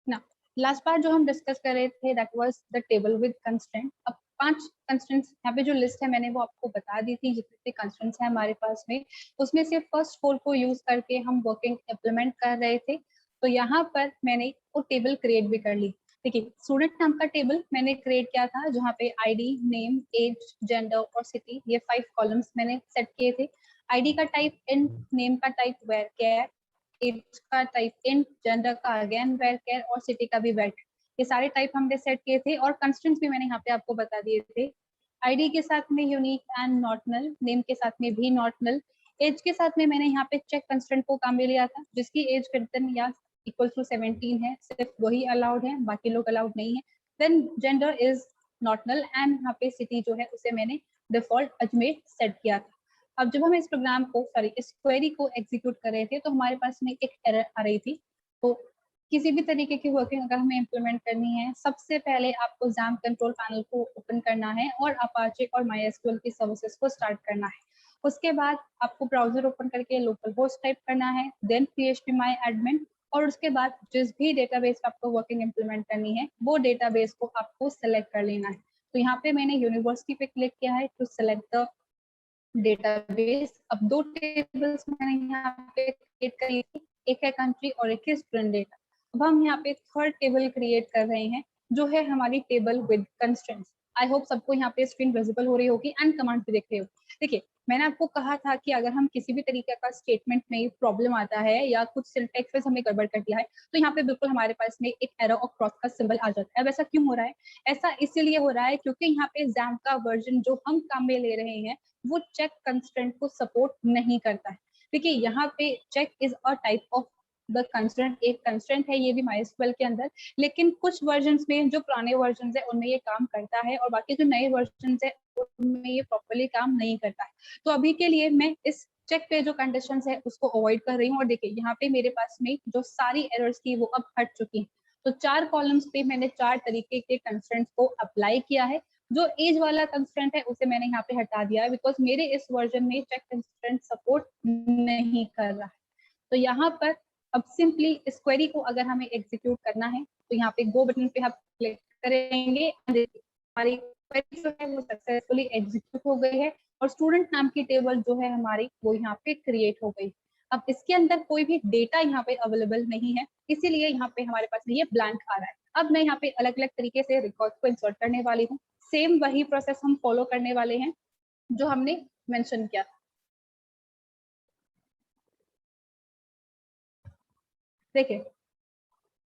ना लास्ट बार जो हम डिस्कस कर रहे थे that was the table with constraint. अब 5 कंस्ट्रेंट्स यहाँ पे जो लिस्ट है मैंने वो आपको बता दी थी, जितने कंस्ट्रेंट्स है हमारे पास में उसमें से फर्स्ट 4 को यूज करके हम वर्किंग इम्प्लीमेंट कर रहे थे। तो यहाँ पर मैंने वो टेबल क्रिएट भी कर ली। देखिए स्टूडेंट नाम का टेबल मैंने क्रिएट किया था जहाँ पे आईडी, नेम, एज, जेंडर और सिटी, ये 5 कॉलम्स मैंने सेट किए थे। आईडी का टाइप इंट, नेम का टाइप वेयर केयर, एज का टाइप इंट, जेंडर का अगेन वेयर केयर और सिटी का भी वेयर। ये सारे टाइप हमने सेट किए थे और कंस्ट्रेंट्स भी मैंने यहाँ पे आपको बता दिए थे। आईडी के साथ में unique and not null, name के साथ में भी नॉट नल, एज के साथ में मैंने यहाँ पे चेक कंस्ट्रेंट को काम में लिया था जिसकी एज ग्रेटर या इक्वल टू 17 है, सिर्फ वही अलाउड है, बाकी लोग अलाउड नहीं है। Then gender is not null and यहाँ पे सिटी जो है उसे मैंने डिफॉल्ट अजमेर सेट किया था। अब जब हम इस प्रोग्राम को इस क्वेरी को एग्जीक्यूट कर रहे थे तो हमारे पास में एक एरर आ रही थी। तो किसी भी तरीके की वर्किंग अगर हमें इम्प्लीमेंट करनी है, सबसे पहले आपको XAMPP कंट्रोल पैनल को ओपन करना है और अपाचे और MySQL की सर्विसेज को स्टार्ट करना है। उसके बाद आपको ब्राउजर ओपन करके लोकल होस्ट टाइप करना है, देन php my admin, और उसके बाद जिस भी डेटाबेस पे आपको वर्किंग इम्प्लीमेंट करनी है वो डेटाबेस को आपको सेलेक्ट कर लेना है। तो यहाँ पे मैंने यूनिवर्सिटी पे क्लिक किया है टू सेलेक्ट द डेटाबेस। अब 2 टेबल्स मैंने यहाँ पे क्रिएट करी थी, एक है कंट्री और एक है स्टूडेंट डेटा। अब हम यहाँ पे थर्ड टेबल क्रिएट कर रहे हैं जो है हमारी table with constraints. I hope सबको यहाँ पे स्क्रीन विजिबल हो रही होगी एंड कमांड भी देख रहे हो। देखिए मैंने आपको कहा था कि अगर हम किसी भी तरीके का स्टेटमेंट में प्रॉब्लम आता है या कुछ सिंटैक्स में हमें गड़बड़ कर दिया है तो यहाँ पे बिल्कुल हमारे पास में एक एरर और क्रॉस का सिंबल आ जाता है। अब ऐसा क्यों हो रहा है? ऐसा इसीलिए हो रहा है क्योंकि यहाँ पे XAMPP का वर्जन जो हम काम में ले रहे हैं वो चेक कंस्ट्रेंट को सपोर्ट नहीं करता है। देखिए यहाँ पे check is a type of the constraint, एक कंस्ट्रेंट है ये भी MySQL के अंदर, लेकिन कुछ वर्जन्स में जो पुराने वर्जन्स है उनमें ये काम करता है और बाकी जो नए वर्जन्स है उनमें ये प्रॉपर्ली काम नहीं करता है। तो अभी के लिए मैं इस चेक पे जो कंडीशंस है उसको अवॉइड कर रही हूँ और देखिए यहाँ पे मेरे पास में जो सारी एरर्स थी वो अब हट चुकी हैं। तो 4 कॉलम्स पे मैंने 4 तरीके के कंस्ट्रेंट्स को अप्लाई किया है। जो एज वाला कंस्ट्रेंट है उसे मैंने यहाँ पे हटा दिया है बिकॉज मेरे इस वर्जन में चेक कंस्ट्रेंट सपोर्ट नहीं कर रहा है। तो यहाँ पर अब सिंपली इस क्वेरी को अगर हमें एग्जीक्यूट करना है तो यहाँ पे गो बटन पे हम क्लिक करेंगे, हमारी क्वेरी जो है वो सक्सेसफुली एग्जीक्यूट हो गई है और स्टूडेंट नाम की टेबल जो है हमारी वो यहाँ पे क्रिएट हो गई। अब इसके अंदर कोई भी डेटा यहाँ पे अवेलेबल नहीं है, इसीलिए यहाँ पे हमारे पास ये ब्लैंक आ रहा है। अब मैं यहाँ पे अलग अलग तरीके से रिकॉर्ड को इंसर्ट करने वाली हूँ। सेम वही प्रोसेस हम फॉलो करने वाले हैं जो हमने मेंशन किया था। देखिए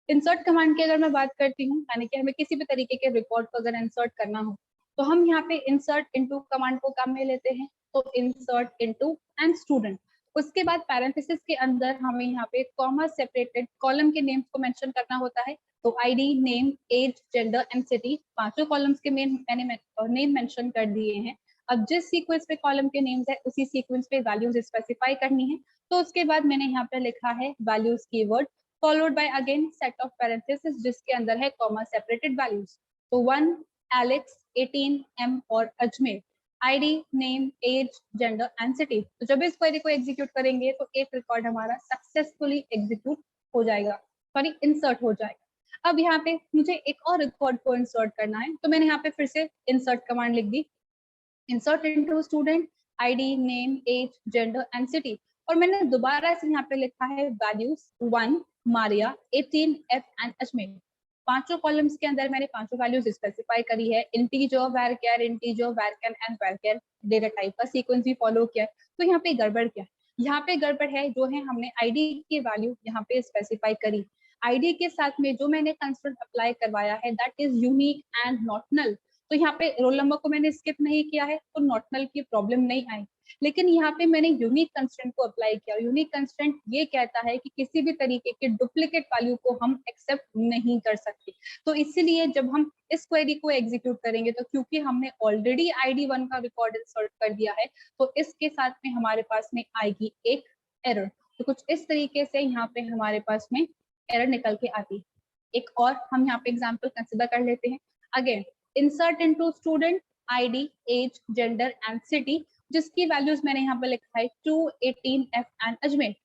इंसर्ट कमांड की अगर मैं बात करती हूँ, यानी कि हमें किसी भी तरीके के रिकॉर्ड को अगर इंसर्ट करना हो तो हम यहाँ पे इंसर्ट इनटू कमांड को काम में लेते हैं। तो इंसर्ट इनटू एंड स्टूडेंट, उसके बाद पैरेंथेसिस के अंदर हमें यहाँ पे कॉमा सेपरेटेड कॉलम के नेम्स को मेंशन करना होता है। तो ID, name, age, gender and city, पांचों कॉलम्स के मैंने नेम मेंशन कर दिए हैं। अब जिस सीक्वेंस पे कॉलम के नेम्स है उसी सीक्वेंस पे वैल्यूज स्पेसिफाई करनी है। तो उसके बाद मैंने यहाँ पे लिखा है values keyword followed by again set of parentheses जिसके अंदर है comma separated values। तो 1 Alex, 18 M और Ajmer, ID, name, age, gender and city। तो जब इस क्वेरी को एग्जीक्यूट करेंगे तो एक रिकॉर्ड हमारा सक्सेसफुली एग्जीक्यूट हो जाएगा, सॉरी इंसर्ट हो जाएगा। अब यहाँ पे मुझे एक और रिकॉर्ड को इंसर्ट करना है तो मैंने यहाँ पे फिर से इंसर्ट कमांड लिख दी, insert into student, ID, name, age, gender and city, और मैंने दोबारा से यहाँ पे लिखा है values 1 Maria, 18 F and Ajmer. पांचों कॉलम्स के अंदर मैंने पांचों वैल्यूज स्पेसिफाई करी है, integer, varchar, integer, varchar and varchar data type का सीक्वेंस भी फॉलो किया है। तो यहाँ पे गड़बड़ क्या है? यहाँ पे गड़बड़ है जो है हमने आईडी की वैल्यू यहाँ पे स्पेसिफाई करी, आईडी के साथ में जो मैंने कंस्ट्रेंट अप्लाई करवाया है that is unique and not null. तो यहाँ पे रोल नंबर को मैंने स्किप नहीं किया है तो नॉट नल की प्रॉब्लम नहीं आई। लेकिन यहाँ पे मैंने यूनिक कंस्ट्रेंट को अप्लाई किया। यूनिक कंस्ट्रेंट ये कहता है कि किसी भी तरीके के डुप्लीकेट वैल्यू को हम एक्सेप्ट नहीं कर सकते। तो इसीलिए जब हम इस क्वेरी को एग्जीक्यूट करेंगे तो क्योंकि हमने ऑलरेडी आईडी 1 का रिकॉर्ड इंसर्ट कर दिया है तो इसके साथ में हमारे पास में आएगी एक एरर। तो कुछ इस तरीके से यहाँ पे हमारे पास में एरर निकल के आती है। एक और हम यहाँ पे एग्जाम्पल कंसिडर कर लेते हैं। Again insert into student, ID, age, gender and city, जिसकी वैल्यूज मैंने यहाँ पे लिखा है 2, 18 एफ एंड अजमेर।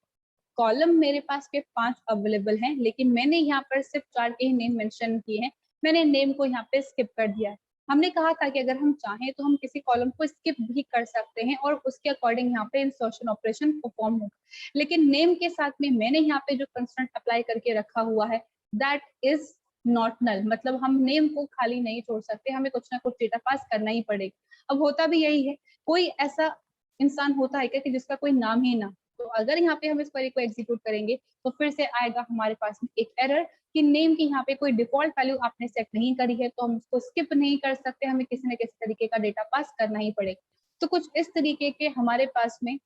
कॉलम मेरे पास पे 5 अवेलेबल हैं, लेकिन मैंने यहाँ पर सिर्फ 4 के ही नेम मेंशन किए हैं। मैंने नेम को यहाँ पे स्किप कर दिया है। हमने कहा था कि अगर हम चाहें तो हम किसी कॉलम को स्किप भी कर सकते हैं और उसके अकॉर्डिंग यहाँ पे इंसर्शन ऑपरेशन परफॉर्म होगा। लेकिन नेम के साथ में मैंने यहाँ पे जो कंस्ट्रेंट अप्लाई करके रखा हुआ है दैट इज नॉट नल, मतलब हम नेम को खाली नहीं छोड़ सकते, हमें कुछ ना कुछ डेटा पास करना ही पड़ेगा। अब होता भी यही है, कोई ऐसा इंसान होता है क्या कि जिसका कोई नाम ही ना, तो अगर यहाँ पे हम इस क्वेरी को एग्जीक्यूट करेंगे तो फिर से आएगा हमारे पास में एक एरर कि नेम की यहाँ पे कोई डिफॉल्ट वैल्यू आपने सेट नहीं करी है, तो हम उसको स्किप नहीं कर सकते, हमें किसी न किसी तरीके का डेटा पास करना ही पड़ेगा। तो कुछ इस तरीके के हमारे पास में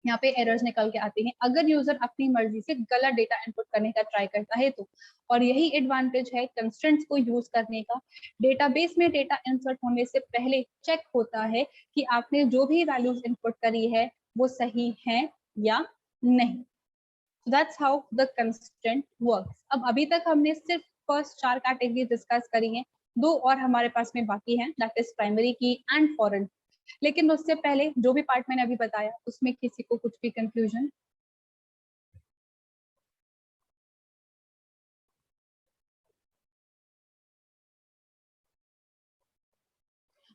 यहाँ पे एरर्स निकल के आते हैं अगर यूजर अपनी मर्जी से गलत डेटा इनपुट करने का ट्राई करता है तो। और यही एडवांटेज है कंस्ट्रेंट्स को यूज करने का। डेटाबेस में डेटा इंसर्ट होने से पहले चेक होता है कि आपने जो भी वैल्यूज इनपुट करी है वो सही है या नहीं। That's how the constraint works. अब अभी तक हमने सिर्फ फर्स्ट 4 कैटेगरी डिस्कस करी हैं, 2 और हमारे पास में बाकी हैं, दैट इज प्राइमरी की एंड फॉरेन। लेकिन उससे पहले जो भी पार्ट मैंने अभी बताया उसमें किसी को कुछ भी confusion?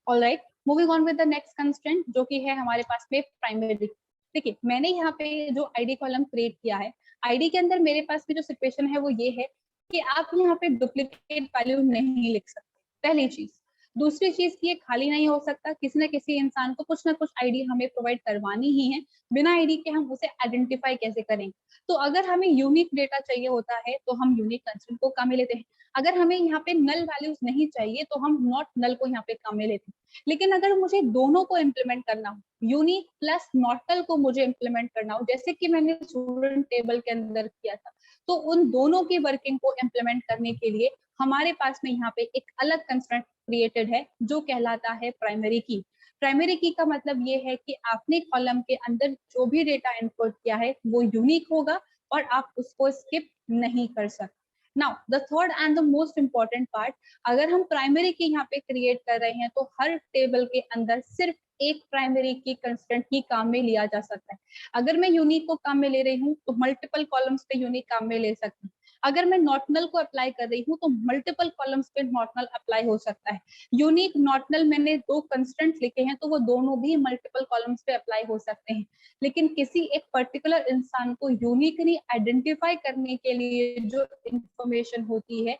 Alright, moving on with the next constraint जो कि है हमारे पास में प्राइमरी। देखिए मैंने यहाँ पे जो आईडी कॉलम क्रिएट किया है, आईडी के अंदर मेरे पास में जो सिचुएशन है वो ये है कि आप यहाँ पे डुप्लीकेट वैल्यू नहीं लिख सकते, पहली चीज। दूसरी चीज की ये खाली नहीं हो सकता, किसी न किसी इंसान को कुछ ना कुछ आईडी हमें प्रोवाइड करवानी ही है, बिना आईडी के हम उसे आइडेंटिफाई कैसे करेंगे। तो अगर हमें यूनिक डेटा चाहिए होता है तो हम यूनिक कंस्ट्रेंट को काम में लेते हैं। अगर हमें यहाँ पे नल वैल्यूज नहीं चाहिए तो हम नॉट नल को यहाँ पे काम में लेते हैं। लेकिन अगर मुझे दोनों को इम्प्लीमेंट करना हो, यूनिक प्लस नॉट नल को मुझे इम्प्लीमेंट करना हो, जैसे कि मैंने स्टूडेंट टेबल के अंदर किया था, तो उन दोनों की वर्किंग को इम्प्लीमेंट करने के लिए हमारे पास में यहाँ पे एक अलग कंस्ट्रेंट क्रिएटेड है जो कहलाता है प्राइमरी की। प्राइमरी की का मतलब ये है कि आपने कॉलम के अंदर जो भी डेटा इनपुट किया है वो यूनिक होगा और आप उसको स्किप नहीं कर सकते। Now the third and the most important part, अगर हम प्राइमरी की यहाँ पे क्रिएट कर रहे हैं तो हर टेबल के अंदर सिर्फ एक प्राइमरी की कंस्ट्रेंट ही काम में लिया जा सकता है। अगर मैं यूनिक को काम में ले रही हूँ तो मल्टीपल कॉलम्स पे यूनिक काम में ले सकती हूँ। अगर मैं नॉट नल को अप्लाई कर रही हूँ तो मल्टीपल कॉलम्स पे नॉट नल अप्लाई हो सकता है। यूनिक नॉट नल मैंने 2 कंस्ट्रेंट्स लिखे हैं तो वो दोनों भी मल्टीपल कॉलम्स पे अप्लाई हो सकते हैं। लेकिन किसी एक पर्टिकुलर इंसान को यूनिकली आइडेंटिफाई करने के लिए जो इंफॉर्मेशन होती है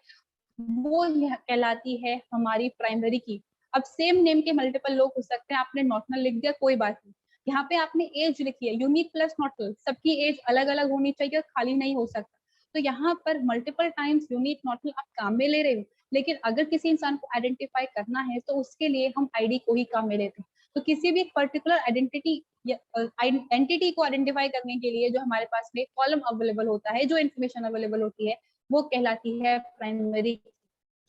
वो कहलाती है हमारी प्राइमरी की। अब सेम नेम के मल्टीपल लोग हो सकते हैं, आपने नॉटनल लिख दिया कोई बात नहीं, यहाँ पे आपने एज लिखी है, यूनिक प्लस नॉटनल, सबकी एज अलग अलग होनी चाहिए, खाली नहीं हो सकता। तो यहाँ पर मल्टीपल टाइम्स यूनिक नॉटनल आप काम में ले रहे हो, लेकिन अगर किसी इंसान को आइडेंटिफाई करना है तो उसके लिए हम आईडी को ही काम में लेते हैं। तो किसी भी पर्टिकुलर आइडेंटिटी एंटिटी को आइडेंटिफाई करने के लिए जो हमारे पास में कॉलम अवेलेबल होता है, जो इन्फॉर्मेशन अवेलेबल होती है वो कहलाती है प्राइमरी।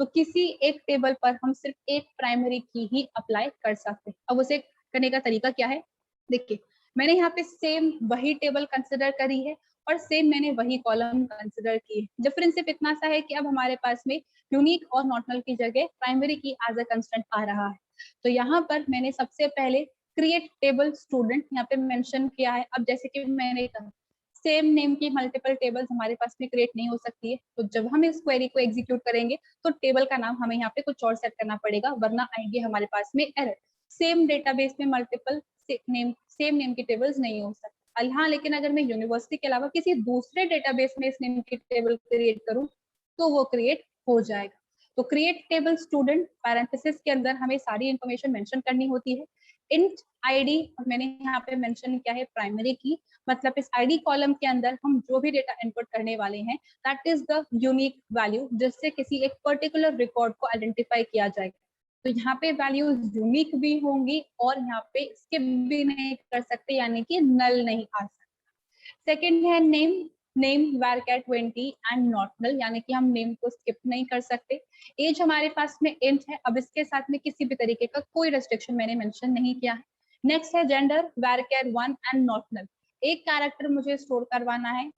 तो किसी एक टेबल पर हम सिर्फ एक प्राइमरी की ही अप्लाई कर सकते हैं। अब उसे करने का तरीका क्या है, देखिए मैंने यहाँ पे सेम वही टेबल कंसिडर करी है और सेम मैंने वही कॉलम कंसिडर की है। डिफरेंस सिर्फ इतना सा है कि अब हमारे पास में यूनिक और नॉट नल की जगह प्राइमरी की एज अ कंस्टेंट आ रहा है। तो यहाँ पर मैंने सबसे पहले क्रिएट टेबल स्टूडेंट यहाँ पे मेंशन किया है। अब जैसे कि मैंने कहा सेम नेम की मल्टीपल टेबल्स हमारे पास में क्रिएट नहीं हो सकती है, तो जब हम इस क्वेरी को एग्जीक्यूट करेंगे तो टेबल का नाम हमें यहाँ पे कुछ और सेट करना पड़ेगा, वरना आएंगे हमारे पास में एरर। सेम डेटाबेस में मल्टीपल सेम नेम की टेबल्स नहीं हो सकती। हाँ, लेकिन अगर मैं यूनिवर्सिटी के अलावा किसी दूसरे डेटाबेस में इस नेम की टेबल क्रिएट करूँ तो वो क्रिएट हो जाएगा। तो क्रिएट टेबल स्टूडेंट पैरेंथेसिस के अंदर हमें सारी इंफॉर्मेशन मेंशन करनी होती है। इंट आईडी मैंने यहाँ पे मेंशन किया है प्राइमरी की, मतलब इस आईडी कॉलम के अंदर हम जो भी डेटा इनपुट करने वाले हैं that is the unique value, जिससे किसी एक पर्टिकुलर रिकॉर्ड को आइडेंटिफाई किया जाएगा। तो यहाँ पे वैल्यूज यूनिक भी होंगी और यहाँ पे स्किप भी नहीं कर सकते, यानी कि नल नहीं आ सकता। सेकेंड है name, name varchar 20 and not null, यानी कि हम नेम को स्किप नहीं कर सकते। एज हमारे पास में इंट है, अब इसके साथ में किसी भी तरीके का कोई रेस्ट्रिक्शन मैंने मेंशन नहीं किया है। नेक्स्ट है gender varchar 1 and not null, एक कैरेक्टर मुझे स्टोर करवाना है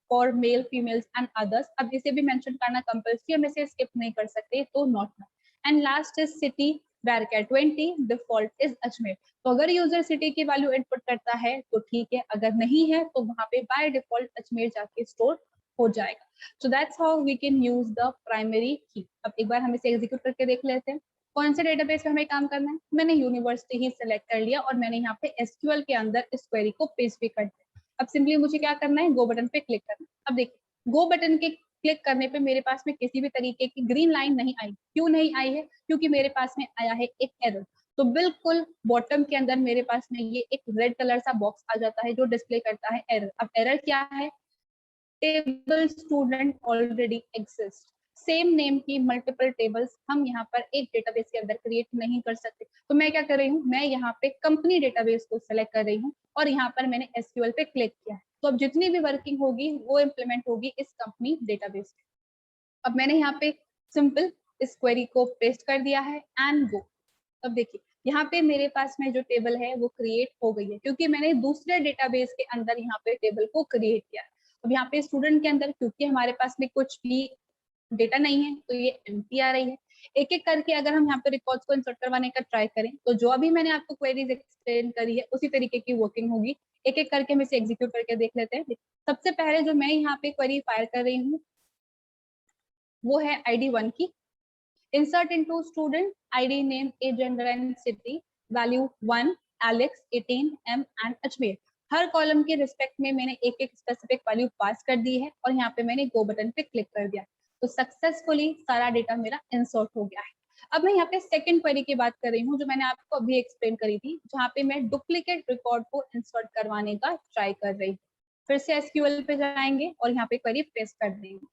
for male females and others, अब इसे भी मेंशन करना कंपल्सरी, हम इसे स्किप नहीं कर सकते, तो not null. And last is city varchar 20 default is Ajmer. तो अगर यूजर सिटी की वैल्यू इनपुट करता है तो ठीक है, अगर नहीं है तो वहां पे बाय डिफॉल्ट अजमेर जाके स्टोर हो जाएगा। So that's how we can use the primary key. अब एक बार हम इसे एग्जीक्यूट करके देख लेते हैं कौन से डेटाबेस में हमें काम करना है। मैंने यूनिवर्सिटी ही सिलेक्ट कर लिया और मैंने यहाँ पे एसक्यूएल के अंदर इस क्वेरी को पेस्ट भी कर दिया। अब सिंपली मुझे क्या करना है, गो बटन पे क्लिक करना है। अब देखिए गो बटन के क्लिक करने पे मेरे पास में किसी भी तरीके की ग्रीन लाइन नहीं आई। क्यों नहीं आई है? क्योंकि मेरे पास में आया है एक एरर। तो बिल्कुल बॉटम के अंदर मेरे पास में ये एक रेड कलर सा बॉक्स आ जाता है जो डिस्प्ले करता है एरर। अब एरर क्या है? Table student already exist. Same name की मल्टीपल टेबल्स हम यहाँ पर एक डेटाबेस के अंदर क्रिएट नहीं कर सकते। तो मैं क्या कर रही हूँ, मैं यहाँ पे कंपनी डेटाबेस को सेलेक्ट कर रही हूँ और यहाँ पर मैंने एसक्यूएल पे क्लिक किया है। तो अब जितनी भी वर्किंग होगी वो इम्प्लीमेंट होगी इस कंपनी डेटाबेस पे। अब मैंने यहाँ पे सिंपल इस क्वेरी को पेस्ट कर दिया है एंड गो। अब देखिए यहाँ पे मेरे पास में जो टेबल है वो क्रिएट हो गई है क्योंकि मैंने दूसरे डेटाबेस के अंदर यहाँ पे टेबल को क्रिएट किया है। अब यहाँ पे स्टूडेंट के अंदर क्योंकि हमारे पास में कुछ भी डेटा नहीं है तो ये एम्प्टी आ रही है। एक एक करके अगर हम यहाँ पे रिकॉर्ड्स को इंसर्ट करवाने का ट्राई करें तो जो अभी मैंने आपको क्वेरीज एक्सप्लेन करी है उसी तरीके की वर्किंग होगी। एक एक करके हम इसे एग्जीक्यूट करके देख लेते हैं। सबसे पहले जो मैं यहाँ पे क्वेरी फायर कर रही हूँ वो है ID1 की। Insert into student ID, name, age, gender and city. Value 1, Alex, 18, M and Ajmer. Her column के रिस्पेक्ट में मैंने एक एक स्पेसिफिक वैल्यू पास कर दी है और यहाँ पे मैंने गो बटन पे क्लिक कर दिया। तो सक्सेसफुली सारा डेटा मेरा इंसर्ट हो गया है। अब मैं यहाँ पे सेकंड क्वेरी की बात कर रही हूँ जो मैंने आपको अभी एक्सप्लेन करी थी, जहाँ पे मैं डुप्लीकेट रिकॉर्ड को इंसर्ट करवाने का ट्राई कर रही हूँ। फिर से एसक्यूएल पे जाएंगे और यहाँ पे क्वेरी पेस्ट कर देंगे।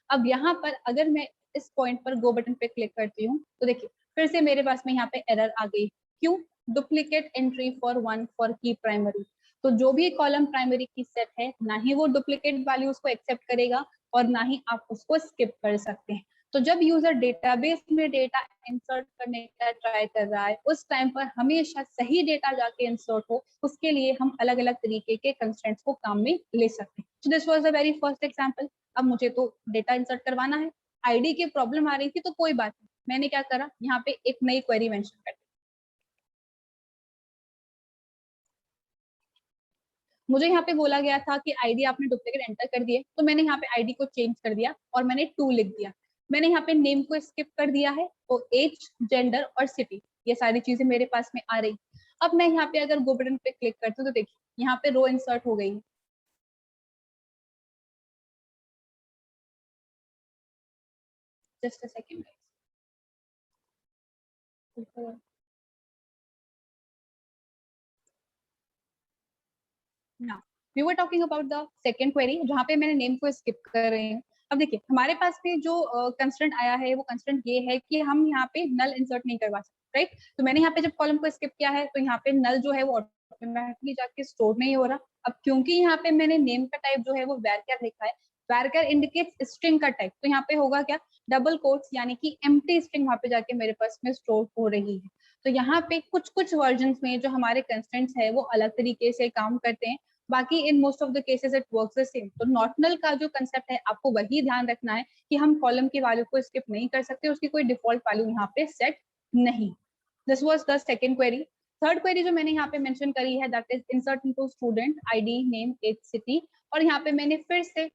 अब यहाँ पर अगर मैं इस पॉइंट पर गो बटन पे क्लिक करती हूँ तो देखिए फिर से मेरे पास में यहाँ पे एरर आ गई। क्यों? Duplicate entry for one for की प्राइमरी। तो जो भी कॉलम प्राइमरी की सेट है ना ही वो डुप्लीकेट वैल्यूज को एक्सेप्ट करेगा और ना ही आप उसको स्किप कर सकते हैं। तो जब यूजर डेटाबेस में डेटा इंसर्ट करने का ट्राई कर रहा है उस टाइम पर हमेशा सही डेटा जाके इंसर्ट हो, उसके लिए हम अलग अलग तरीके के कंस्ट्रेंट्स को काम में ले सकते हैं। So this was the very first example. अब मुझे तो डेटा इंसर्ट करवाना है, आईडी की प्रॉब्लम आ रही थी तो कोई बात नहीं, मैंने क्या करा यहाँ पे एक नई क्वेरी मेंशन कर दी। मुझे यहाँ पे बोला गया था कि आईडी आपने डुप्लीकेट एंटर कर दिए, तो मैंने यहाँ पे आईडी को चेंज कर दिया और मैंने 2 लिख दिया। मैंने यहाँ पे नेम को स्किप कर दिया है तो एज, जेंडर और सिटी ये सारी चीजें मेरे पास में आ रही। अब मैं यहाँ पे अगर गो बटन पे क्लिक करती हूँ तो देखिए यहाँ पे रो इंसर्ट हो गई। Just a second. ना we were talking about the second query जहाँ पे मैंने नेम को स्किप कर रही हूँ। अब देखिए हमारे पास में जो कंस्ट्रेंट आया है वो कंस्ट्रेंट ये है कि हम यहाँ पे नल इंसर्ट नहीं करवा सकते, राइट। तो मैंने यहाँ पे जब कॉलम को स्किप किया है तो यहाँ पे नल जो है वो ऑटोमेटिकली जाके स्टोर नहीं हो रहा। अब क्योंकि यहाँ पे मैंने नेम का टाइप जो है वो varchar लिखा है, varchar इंडिकेट्स स्ट्रिंग का टाइप, तो यहाँ पे होगा क्या, डबल कोट्स यानी कि एम्प्टी स्ट्रिंग वहां पे जाके मेरे पास में स्टोर हो रही है। तो यहाँ पे कुछ कुछ वर्जन में जो हमारे कंस्टेंट्स है वो अलग तरीके से काम करते हैं, बाकी in most of the cases it works the same. तो नॉट नल का जो कंसेप्ट है आपको वही ध्यान रखना है कि हम कॉलम की वैल्यू को स्किप नहीं कर सकते, उसकी कोई डिफॉल्ट वैल्यू यहाँ पे सेट नहीं। This was the second query. Third query जो मैंने यहाँ पे मेंशन करी है that is insert into student ID, name, age, city. और यहाँ पे मैंने फिर से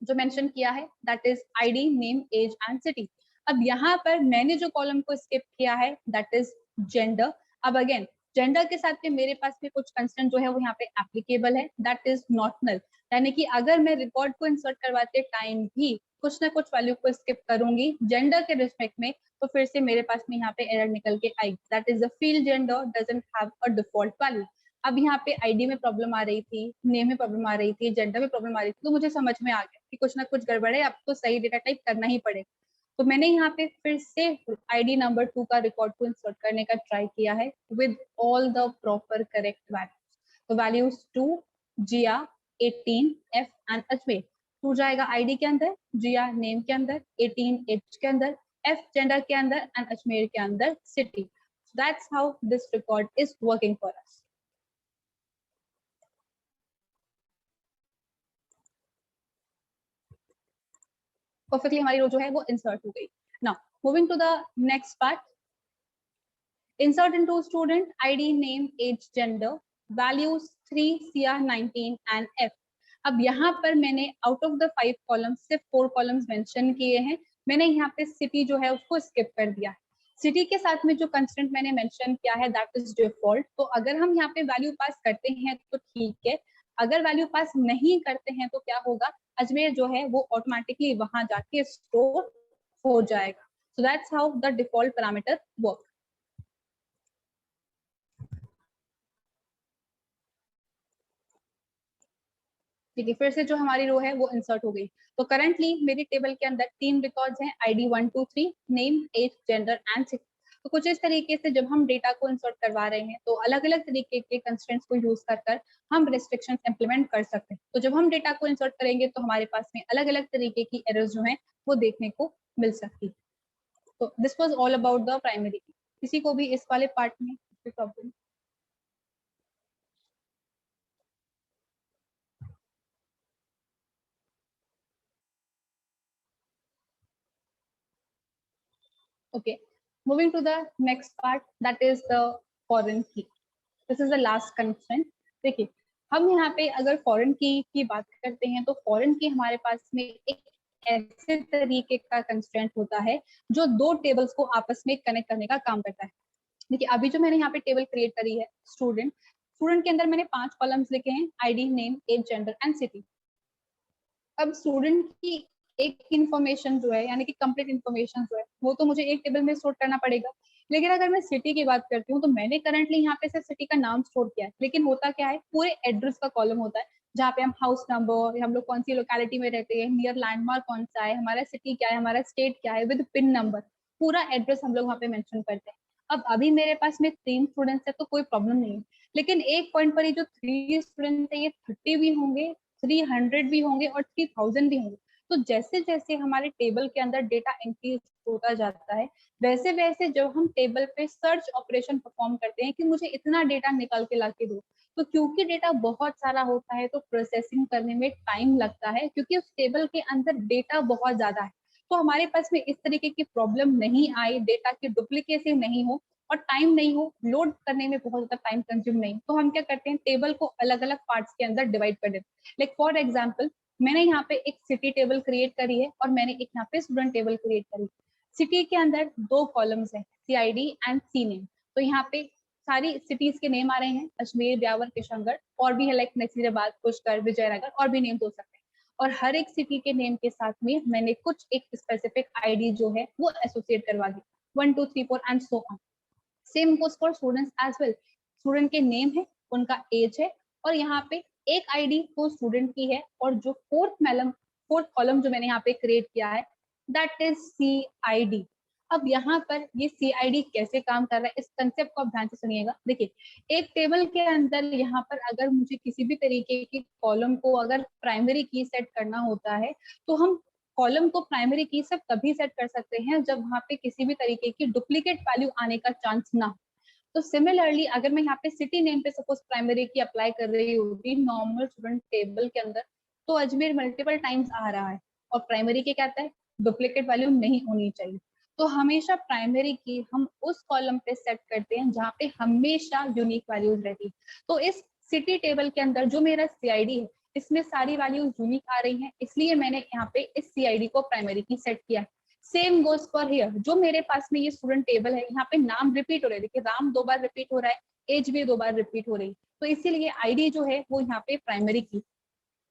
जो मेंशन किया है that is ID, name, age and city. अब यहाँ पर मैंने जो कॉलम को स्किप किया है दैट इज जेंडर। अब अगेन जेंडर के साथ में मेरे पास में कुछ कंस्टेंट जो है वो यहाँ पे एप्लीकेबल है दैट इज नॉट नल, यानी कि अगर मैं रिकॉर्ड को इंसर्ट करवाते टाइम भी कुछ ना कुछ वैल्यू को स्किप करूंगी जेंडर के रिस्पेक्ट में तो फिर से मेरे पास में यहाँ पे एरर निकल के आई that is the field gender doesn't have a default value. अब यहाँ पे आईडी में प्रॉब्लम आ रही थी, नेम में प्रॉब्लम आ रही थी, जेंडर में प्रॉब्लम आ रही थी, तो मुझे समझ में आ गया कि कुछ ना कुछ गड़बड़ है, आपको सही डेटा टाइप करना ही पड़ेगा। तो मैंने यहाँ पे फिर से आईडी नंबर 2 का रिकॉर्ड को इंसर्ट करने का ट्राई किया है with all the proper correct values. तो values 2, Jiya, 18, F and Ajmer. 2 जाएगा आईडी के अंदर, जिया नेम के अंदर, 18 एज के अंदर, एफ जेंडर के अंदर एंड अजमेर के अंदर city. That's how this record is working for us. Perfectly हमारी रो जो है वो इंसर्ट हो गई। Now moving to the next part. Insert into student ID, name, age, gender, values 3, CR 19 and F. अब यहाँ पर मैंने आउट ऑफ द 5 कॉलम्स सिर्फ 4 कॉलम्स मेंशन किए हैं। मैंने यहाँ पे सिटी जो है उसको स्किप कर दिया है। सिटी के साथ में जो कंस्टेंट मैंने मेंशन किया है दैट इज डिफॉल्ट। तो अगर हम यहाँ पे वैल्यू पास करते हैं तो ठीक है, अगर वैल्यू पास नहीं करते हैं तो क्या होगा, अजमेर जो है वो ऑटोमेटिकली वहां जाके स्टोर हो जाएगा। So that's how the default parameter work. ठीक है, फिर से जो हमारी रो है वो इंसर्ट हो गई। तो करंटली मेरी टेबल के अंदर 3 रिकॉर्ड्स हैं, ID 1 2 3, name, age, gender and city. तो कुछ इस तरीके से जब हम डेटा को इंसर्ट करवा रहे हैं तो अलग अलग तरीके के कंस्ट्रेंट्स को यूज कर हम रिस्ट्रिक्शंस इंप्लीमेंट कर सकते हैं। तो जब हम डेटा को इंसर्ट करेंगे तो हमारे पास में अलग अलग तरीके की एरर्स जो है वो देखने को मिल सकती है। तो this was all about the primary की। किसी को भी इस वाले पार्ट में कोई problem? Okay, moving to the next part, that is the foreign key. This is the last constraint. देखिए, हम यहाँ पे अगर फॉरेन की बात करते हैं तो फॉरेन की हमारे पास में एक ऐसे तरीके का कंस्ट्रेंट होता है जो दो टेबल्स को आपस में कनेक्ट करने का काम करता है। देखिए, अभी जो मैंने यहाँ पे टेबल क्रिएट करी है स्टूडेंट, स्टूडेंट के अंदर मैंने 5 कॉलम्स लिखे हैं, ID, name, age, gender and city. अब स्टूडेंट की एक इंफॉर्मेशन जो है यानी कि कंप्लीट इंफॉर्मेशन जो है वो तो मुझे एक टेबल में स्टोर करना पड़ेगा। लेकिन अगर मैं सिटी की बात करती हूँ तो मैंने करंटली यहाँ पे सिर्फ सिटी का नाम स्टोर किया है, लेकिन होता क्या है, पूरे एड्रेस का कॉलम होता है जहाँ पे हम हाउस नंबर, हम लोग कौन सी लोकेलिटी में रहते हैं, नियर लैंडमार्क कौन सा है, हमारा सिटी क्या है, हमारा स्टेट क्या है, विद पिन नंबर, पूरा एड्रेस हम लोग वहाँ पे मेंशन करते हैं। अब अभी मेरे पास में 3 स्टूडेंट्स है तो कोई प्रॉब्लम नहीं है, लेकिन एक पॉइंट पर ये जो 3 स्टूडेंट है ये 30 भी होंगे, 300 भी होंगे और 3000 भी होंगे। तो जैसे जैसे हमारे टेबल के अंदर डेटा इंक्रीज होता जाता है वैसे वैसे जब हम टेबल पे सर्च ऑपरेशन परफॉर्म करते हैं कि मुझे इतना डेटा निकाल के ला के दो, तो क्योंकि डेटा बहुत सारा होता है तो प्रोसेसिंग करने में टाइम लगता है, क्योंकि उस टेबल के अंदर डेटा बहुत ज्यादा है। तो हमारे पास में इस तरीके की प्रॉब्लम नहीं आए, डेटा की डुप्लीकेसी नहीं हो और टाइम नहीं हो, लोड करने में बहुत ज्यादा टाइम कंज्यूम नहीं, तो हम क्या करते हैं, टेबल को अलग अलग पार्ट्स के अंदर डिवाइड कर देते हैं। लाइक फॉर एग्जाम्पल, मैंने यहाँ पे एक सिटी टेबल क्रिएट करी है और मैंने एक यहाँ पे स्टूडेंट टेबल क्रिएट करी। सिटी के अंदर 2 कॉलम्स हैं, सीआईडी एंड सी नेम। तो यहाँ पे सारी सिटीज के नेम आ रहे हैं, अजमेर, ब्यावर, किशनगढ़, और भी है लाइक नसीराबाद, पुष्कर, विजयनगर, और भी नेम्स हो सकते हैं। और हर एक सिटी के नेम के साथ में मैंने कुछ एक स्पेसिफिक आईडी जो है वो एसोसिएट करवा दी, 1 2 3 4 and so on. Same goes for students as well. Student के नेम है, उनका एज है, और यहाँ पे एक आईडी वो स्टूडेंट की है, और जो फोर्थ कॉलम जो मैंने यहाँ पे क्रिएट किया है that is C I D. अब यहाँ पर ये सी आई डी कैसे काम कर रहा है, इस कंसेप्ट को आप ध्यान से सुनिएगा। देखिए, एक टेबल के अंदर यहाँ पर अगर मुझे किसी भी तरीके की कॉलम को अगर प्राइमरी की सेट करना होता है तो हम कॉलम को प्राइमरी की सिर्फ तभी सेट कर सकते हैं जब वहाँ पे किसी भी तरीके की डुप्लीकेट वैल्यू आने का चांस ना हो। तो सिमिलरली अगर मैं यहाँ पे सिटी नेम पे सपोज प्राइमरी की अप्लाई कर रही होती नॉर्मल स्टूडेंट टेबल के अंदर, तो अजमेर मल्टीपल टाइम्स आ रहा है और प्राइमरी के कहता है डुप्लीकेट वैल्यू नहीं होनी चाहिए। तो हमेशा प्राइमरी की हम उस कॉलम पे सेट करते हैं जहाँ पे हमेशा यूनिक वैल्यूज रहती है। तो इस सिटी टेबल के अंदर जो मेरा सीआईडी है इसमें सारी वैल्यूज यूनिक आ रही हैं, इसलिए मैंने यहाँ पे इस सीआईडी को प्राइमरी की सेट किया। सेम गोज फॉर हियर, जो मेरे पास में ये स्टूडेंट टेबल है यहाँ पे नाम रिपीट हो रहे हैं, देखिए राम 2 बार रिपीट हो रहा है, एज भी 2 बार रिपीट हो रही है, तो इसीलिए आईडी जो है वो यहाँ पे प्राइमरी की।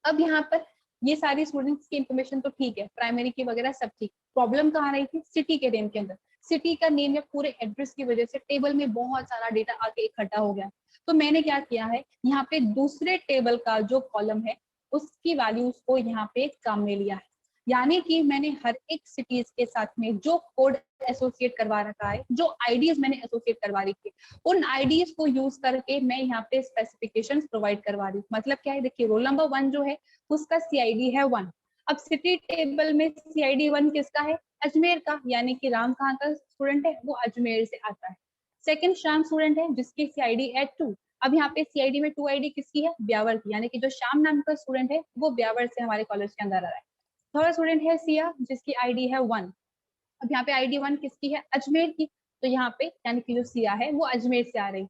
अब यहाँ पर ये सारी स्टूडेंट्स की इन्फॉर्मेशन तो ठीक है, प्राइमरी की वगैरह सब ठीक, प्रॉब्लम कहाँ रही थी, सिटी के नेम के अंदर। सिटी का नेम या पूरे एड्रेस की वजह से टेबल में बहुत सारा डेटा आके इकट्ठा हो गया। तो मैंने क्या किया है, यहाँ पे दूसरे टेबल का जो कॉलम है उसकी वैल्यूज को यहाँ पे काम में लिया है, यानी कि मैंने हर एक सिटीज के साथ में जो कोड एसोसिएट करवा रखा है, जो आईडीज मैंने एसोसिएट करवा रखी है, उन आईडीज को यूज करके मैं यहाँ पे स्पेसिफिकेशन प्रोवाइड करवा रही हूँ। मतलब क्या है, देखिए रोल नंबर 1 जो है उसका सीआईडी है 1। अब सिटी टेबल में सीआईडी 1 किसका है, अजमेर का, यानी कि राम कहाँ का स्टूडेंट है, वो अजमेर से आता है। सेकंड श्याम स्टूडेंट है जिसकी सीआईडी है 2। अब यहाँ पे सीआईडी में 2 आईडी किसकी है, ब्यावर की, यानी कि जो श्याम नाम का स्टूडेंट है वो ब्यावर से हमारे कॉलेज के अंदर आ रहा है। थर्ड स्टूडेंट है सिया जिसकी आईडी है 1। अब यहाँ पे आईडी 1 किसकी है, अजमेर की, तो यहाँ पे यानी कि जो सिया है वो अजमेर से आ रही।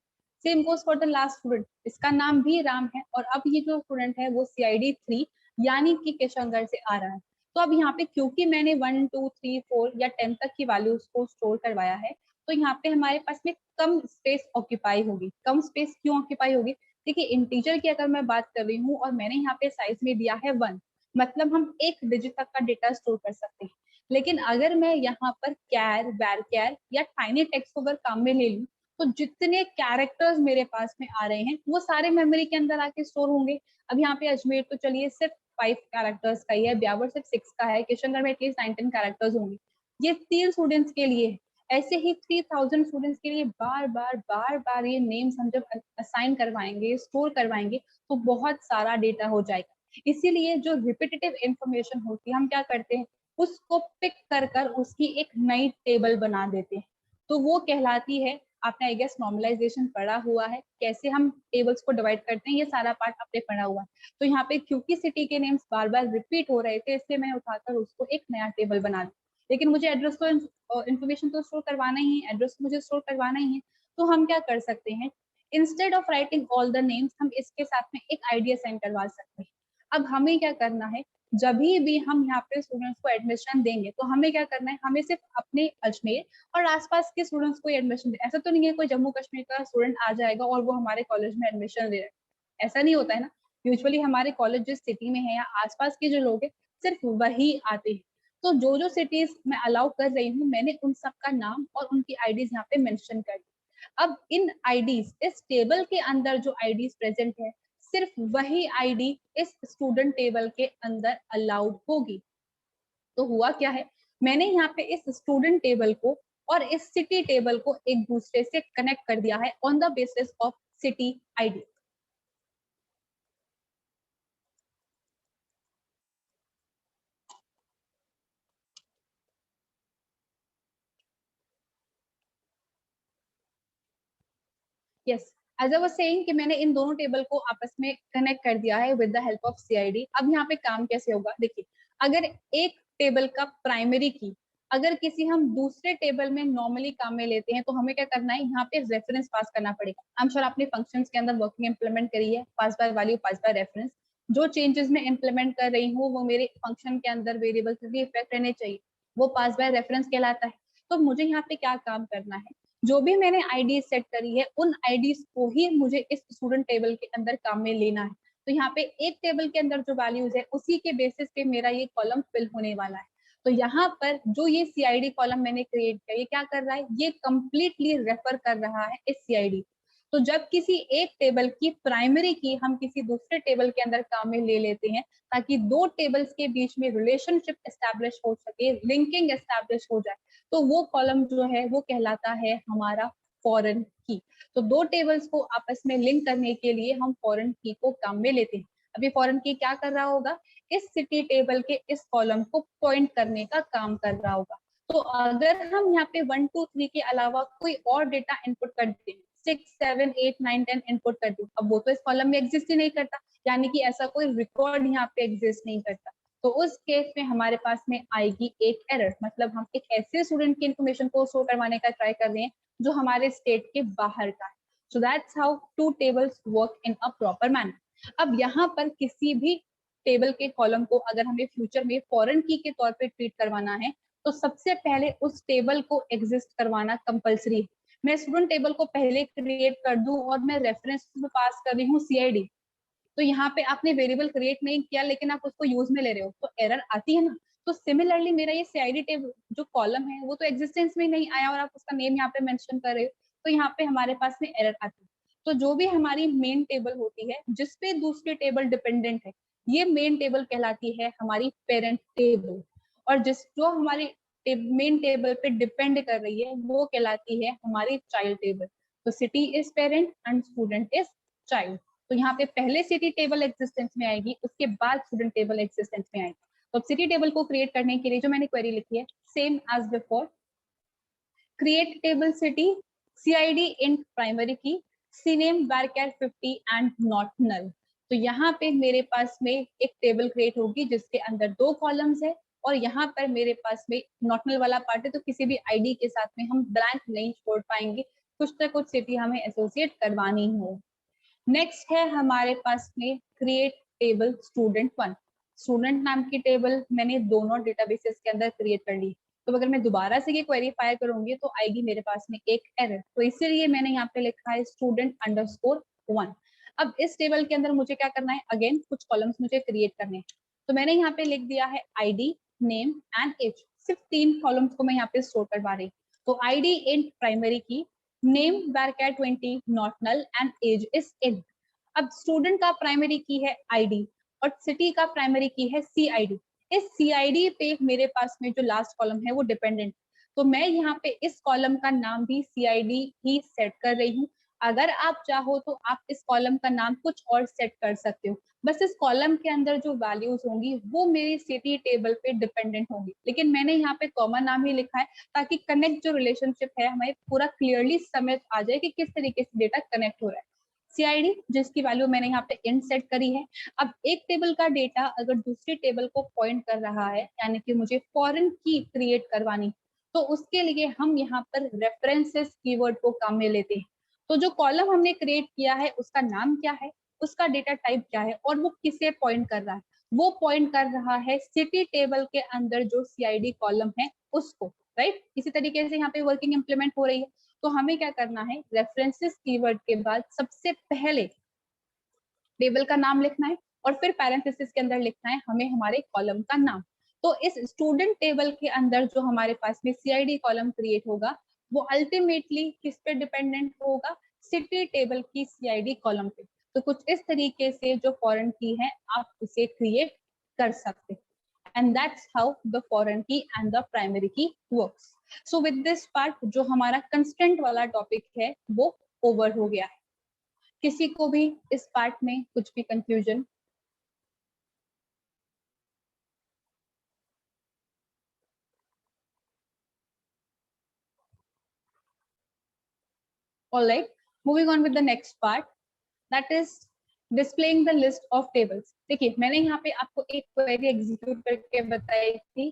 Same goes for the last student, इसका नाम भी राम है और अब ये जो स्टूडेंट है वो CID 3 यानी कि किशनगढ़ से आ रहा है। तो अब यहाँ पे क्योंकि मैंने 1 2 3 4 या 10 तक की वैल्यूज को स्टोर करवाया है, तो यहाँ पे हमारे पास में कम स्पेस ऑक्यूपाई होगी। कम स्पेस क्यों ऑक्यूपाई होगी? देखिए इंटीजर की अगर मैं बात कर रही हूँ और मैंने यहाँ पे साइज में दिया है 1, मतलब हम एक डिजिट तक का डेटा स्टोर कर सकते हैं। लेकिन अगर मैं यहाँ पर कैर, वैरकैर या टाइनी टेक्स्ट अगर काम में ले लूँ, तो जितने कैरेक्टर्स मेरे पास में आ रहे हैं वो सारे मेमोरी के अंदर आके स्टोर होंगे। अब यहाँ पे अजमेर तो चलिए सिर्फ 5 कैरेक्टर्स का ही है, ब्यावर सिर्फ 6 का है, किशनगढ़ में एटलीस्ट 9-10 कैरेक्टर्स होंगे। ये 3 स्टूडेंट्स के लिए है। ऐसे ही 3000 स्टूडेंट्स के लिए बार बार ये नेम्स हम जब असाइन करवाएंगे, स्टोर करवाएंगे, तो बहुत सारा डेटा हो जाएगा। इसीलिए जो रिपीटेटिव इंफॉर्मेशन होती है हम क्या करते हैं, उसको पिक कर उसकी एक नई टेबल बना देते हैं। तो वो कहलाती है, आपने आई गेस नॉर्मलाइजेशन पढ़ा हुआ है, कैसे हम टेबल्स को डिवाइड करते हैं, ये सारा पार्ट आपने पढ़ा हुआ है। तो यहाँ पे क्योंकि सिटी के नेम्स बार बार रिपीट हो रहे थे, इसलिए मैंने उठाकर उसको एक नया टेबल बना दिया। लेकिन मुझे एड्रेस तो इन्फॉर्मेशन तो स्टोर करवाना ही है, एड्रेस मुझे स्टोर करवाना ही है। तो हम क्या कर सकते हैं, instead of writing all the names, हम इसके साथ में एक आईडी असाइन करवा सकते हैं। अब हमें क्या करना है, जब भी हम यहाँ पे स्टूडेंट्स को एडमिशन देंगे, तो हमें क्या करना है, हमें सिर्फ अपने अजमेर और आसपास के स्टूडेंट्स को एडमिशन दे। ऐसा तो नहीं है कोई जम्मू कश्मीर का स्टूडेंट आ जाएगा और वो हमारे कॉलेज में एडमिशन ले रहा है, ऐसा नहीं होता है ना। यूजुअली हमारे कॉलेज जिस सिटी में है या आसपास के जो लोग हैं, सिर्फ वही आते हैं। तो जो जो सिटीज मैं अलाउ कर रही हूँ, मैंने उन सबका नाम और उनकी आईडीज यहाँ पे मेंशन कर दी। अब इन आईडीज, इस टेबल के अंदर जो आईडीज प्रेजेंट है, सिर्फ वही आईडी इस स्टूडेंट टेबल के अंदर अलाउड होगी। तो हुआ क्या है, मैंने यहाँ पे इस स्टूडेंट टेबल को और इस सिटी टेबल को एक दूसरे से कनेक्ट कर दिया है on the basis of city ID. Yes, as I was saying कि मैंने इन दोनों टेबल को आपस में कनेक्ट कर दिया है with the help of CID। अब यहाँ पे काम कैसे होगा, देखिए अगर एक टेबल का प्राइमरी की अगर किसी हम दूसरे टेबल में नॉर्मली काम में लेते हैं, तो हमें क्या करना है, यहाँ पे रेफरेंस पास करना पड़ेगा। आई एम श्योर आपने फंक्शंस के अंदर वर्किंग इंप्लीमेंट करी है, pass by value pass by reference. जो चेंजेस मैं इंप्लीमेंट कर रही हूँ वो मेरे फंक्शन के अंदर वेरिएबल से भी इफेक्ट रहने चाहिए, वो पास बाय रेफरेंस कहलाता है। तो मुझे यहाँ पे क्या काम करना है, जो भी मैंने आईडी सेट करी है उन आईडीज को ही मुझे इस स्टूडेंट टेबल के अंदर काम में लेना है। तो यहाँ पे एक टेबल के अंदर जो वैल्यूज है उसी के बेसिस पे मेरा ये कॉलम फिल होने वाला है। तो यहाँ पर जो ये CID कॉलम मैंने क्रिएट किया, ये क्या कर रहा है, ये कंप्लीटली रेफर कर रहा है इस CID। तो जब किसी एक टेबल की प्राइमरी की हम किसी दूसरे टेबल के अंदर काम में ले लेते हैं, ताकि दो टेबल्स के बीच में रिलेशनशिप एस्टैब्लिश हो सके, लिंकिंग एस्टैब्लिश हो जाए, तो वो कॉलम जो है वो कहलाता है हमारा फॉरेन की। तो दो टेबल्स को आपस में लिंक करने के लिए हम फॉरेन की को काम में लेते हैं। अभी फॉरेन की क्या कर रहा होगा, इस सिटी टेबल के इस कॉलम को पॉइंट करने का काम कर रहा होगा। तो अगर हम यहाँ पे 1 2 3 के अलावा कोई और डेटा इनपुट करते हैं, 6 7 8 9 10 इनपुट करते हैं, अब वो तो इस कॉलम में एग्जिस्ट ही नहीं करता, यानी कि ऐसा कोई रिकॉर्ड यहाँ पे एग्जिस्ट नहीं करता। तो उस केस में हमारे पास में आएगी एक एरर, मतलब हम एक ऐसे स्टूडेंट की इन्फॉर्मेशन को शो करवाने का ट्राई कर रहे हैं जो हमारे स्टेट के बाहर का है। So that's how two tables work in a proper manner. अब यहाँ पर किसी भी टेबल के कॉलम को अगर हमें फ्यूचर में फॉरेन की के तौर पे ट्रीट करवाना है, तो सबसे पहले उस टेबल को एग्जिस्ट करवाना कंपलसरी है। मैं स्टूडेंट टेबल को पहले क्रिएट कर दूं और मैं रेफरेंस में पास कर रही हूँ CID, तो यहाँ पे आपने वेरिएबल क्रिएट नहीं किया लेकिन आप उसको यूज में ले रहे हो, तो एरर आती है ना। तो सिमिलरली मेरा ये CID टेबल जो कॉलम है वो तो एग्जिस्टेंस में नहीं आया और आप उसका नेम यहाँ पे मेंशन कर रहे हो, तो यहाँ पे हमारे पास में एरर आती है। तो जो भी हमारी मेन टेबल होती है जिसपे दूसरी टेबल डिपेंडेंट है, ये मेन टेबल कहलाती है हमारी पेरेंट टेबल। और जिस जो हमारी मेन टेबल पे डिपेंड कर रही है वो कहलाती है हमारी चाइल्ड टेबल। तो city is parent and student is child. तो यहाँ पे पहले सिटी टेबल एग्जिस्टेंस में आएगी, उसके बाद स्टूडेंट टेबल एग्जिस्टेंस में आएगी। तो अब सिटी टेबल को क्रिएट करने के लिए जो मैंने क्वेरी लिखी है, same as before, create table city CID int primary key cname varchar 50 and not null। तो यहाँ पे मेरे पास में एक टेबल क्रिएट होगी जिसके अंदर दो कॉलम्स है, और यहाँ पर मेरे पास में नॉट नल वाला पार्ट है, तो किसी भी आईडी के साथ में हम ब्लैंक नहीं छोड़ पाएंगे, कुछ ना कुछ सिटी हमें एसोसिएट करवानी हो। नेक्स्ट है हमारे पास में क्रिएट टेबल स्टूडेंट 1। स्टूडेंट नाम की टेबल मैंने दोनों डेटाबेसेस के अंदर क्रिएट कर ली, तो अगर मैं दोबारा से ये क्वेरी फायर करूंगी तो आएगी मेरे पास में एक एरर, तो इसीलिए मैंने यहाँ पे लिखा है स्टूडेंट अंडरस्कोर 1। अब इस टेबल के अंदर मुझे क्या करना है, अगेन कुछ कॉलम्स मुझे क्रिएट करने हैं, तो मैंने यहाँ पे लिख दिया है आईडी, नेम एंड एज। सिर्फ 3 कॉलम्स को मैं यहाँ पे स्टोर करवा रही, तो ID int primary key, name varchar 20 not null and age is int. अब स्टूडेंट का प्राइमरी की है आईडी और सिटी का प्राइमरी की है सीआईडी। इस सीआईडी पे मेरे पास में जो लास्ट कॉलम है वो डिपेंडेंट, तो मैं यहाँ पे इस कॉलम का नाम भी सीआईडी ही सेट कर रही हूँ। अगर आप चाहो तो आप इस कॉलम का नाम कुछ और सेट कर सकते हो, बस इस कॉलम के अंदर जो वैल्यूज होंगी वो मेरी सिटी टेबल पे डिपेंडेंट होंगी, लेकिन मैंने यहाँ पे कॉमन नाम ही लिखा है ताकि कनेक्ट जो रिलेशनशिप है हमें पूरा क्लियरली समझ आ जाए कि किस तरीके से डेटा कनेक्ट हो रहा है। सीआईडी जिसकी वैल्यू मैंने यहाँ पे इंट सेट करी है। अब एक टेबल का डेटा अगर दूसरी टेबल को पॉइंट कर रहा है, यानी कि मुझे फॉरेन की क्रिएट करवानी, तो उसके लिए हम यहाँ पर रेफरेंसेस कीवर्ड को काम में लेते हैं। तो जो कॉलम हमने क्रिएट किया है उसका नाम क्या है, उसका डेटा टाइप क्या है और वो किसे पॉइंट कर रहा है, वो पॉइंट कर रहा है सिटी टेबल के अंदर जो सीआईडी कॉलम है उसको, राइट। इसी तरीके से यहाँ पे वर्किंग इंप्लीमेंट हो रही है, तो हमें क्या करना है, रेफरेंसेस कीवर्ड के बाद सबसे पहले टेबल का नाम लिखना है और फिर पैरेंथेसिस के अंदर लिखना है हमें हमारे कॉलम का नाम। तो इस स्टूडेंट टेबल के अंदर जो हमारे पास में सीआईडी कॉलम क्रिएट होगा वो अल्टीमेटली किस पे डिपेंडेंट होगा, सिटी टेबल की सीआईडी कॉलम पे। तो कुछ इस तरीके से जो फॉरेन की है आप उसे क्रिएट कर सकते हैं, and that's how the foreign key and the primary key works. So with this part जो हमारा कंस्टेंट वाला टॉपिक है वो ओवर हो गया है। किसी को भी इस पार्ट में कुछ भी confusion? All right, moving on with the next part, that is displaying the list of tables. देखिए मैंने यहाँ पे आपको एक क्वेरी एग्जीक्यूट करके बताई थी,